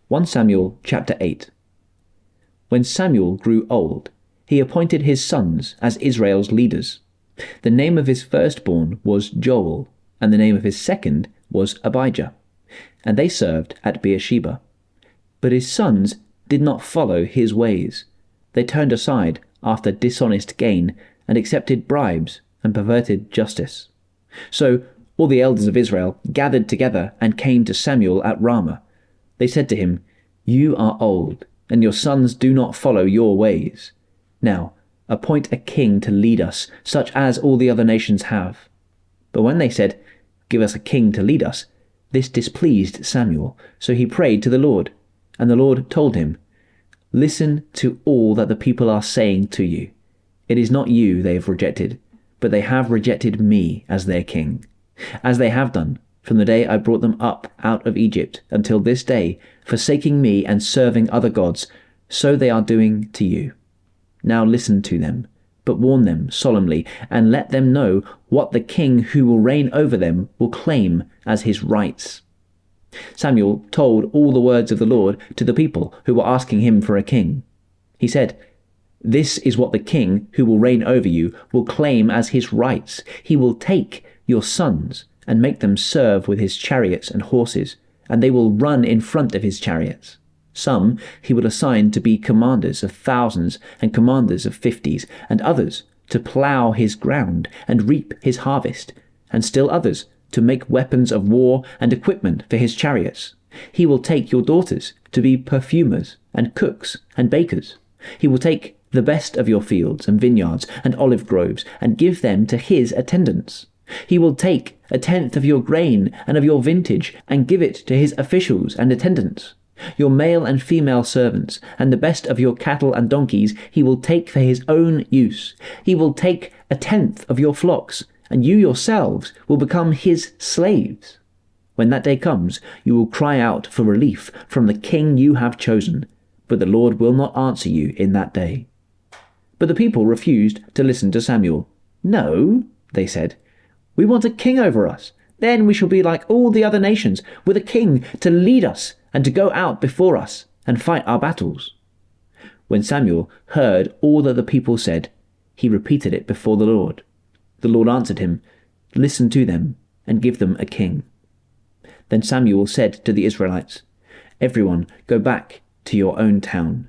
1 Samuel chapter 8. When Samuel grew old, he appointed his sons as Israel's leaders. The name of his firstborn was Joel, and the name of his second was Abijah, and they served at Beersheba. But his sons did not follow his ways. They turned aside after dishonest gain, and accepted bribes and perverted justice. So all the elders of Israel gathered together and came to Samuel at Ramah. They said to him, "You are old, and your sons do not follow your ways. Now appoint a king to lead us, such as all the other nations have." But when they said, "Give us a king to lead us," this displeased Samuel. So he prayed to the Lord, and the Lord told him, "Listen to all that the people are saying to you. It is not you they have rejected, but they have rejected me as their king, as they have done from the day I brought them up out of Egypt until this day, forsaking me and serving other gods, so they are doing to you. Now listen to them, but warn them solemnly, and let them know what the king who will reign over them will claim as his rights." Samuel told all the words of the Lord to the people who were asking him for a king. He said, "This is what the king who will reign over you will claim as his rights. He will take your sons and make them serve with his chariots and horses, and they will run in front of his chariots. Some he will assign to be commanders of thousands and commanders of 50s, and others to plough his ground and reap his harvest, and still others to make weapons of war and equipment for his chariots. He will take your daughters to be perfumers and cooks and bakers. He will take the best of your fields and vineyards and olive groves and give them to his attendants. He will take 1/10 of your grain and of your vintage and give it to his officials and attendants. Your male and female servants and the best of your cattle and donkeys he will take for his own use. He will take 1/10 of your flocks, and you yourselves will become his slaves. When that day comes, you will cry out for relief from the king you have chosen, but the Lord will not answer you in that day." But the people refused to listen to Samuel. "No," they said, "we want a king over us. Then we shall be like all the other nations, with a king to lead us and to go out before us and fight our battles." When Samuel heard all that the people said, he repeated it before the Lord. The Lord answered him, "Listen to them and give them a king." Then Samuel said to the Israelites, "Everyone go back to your own town."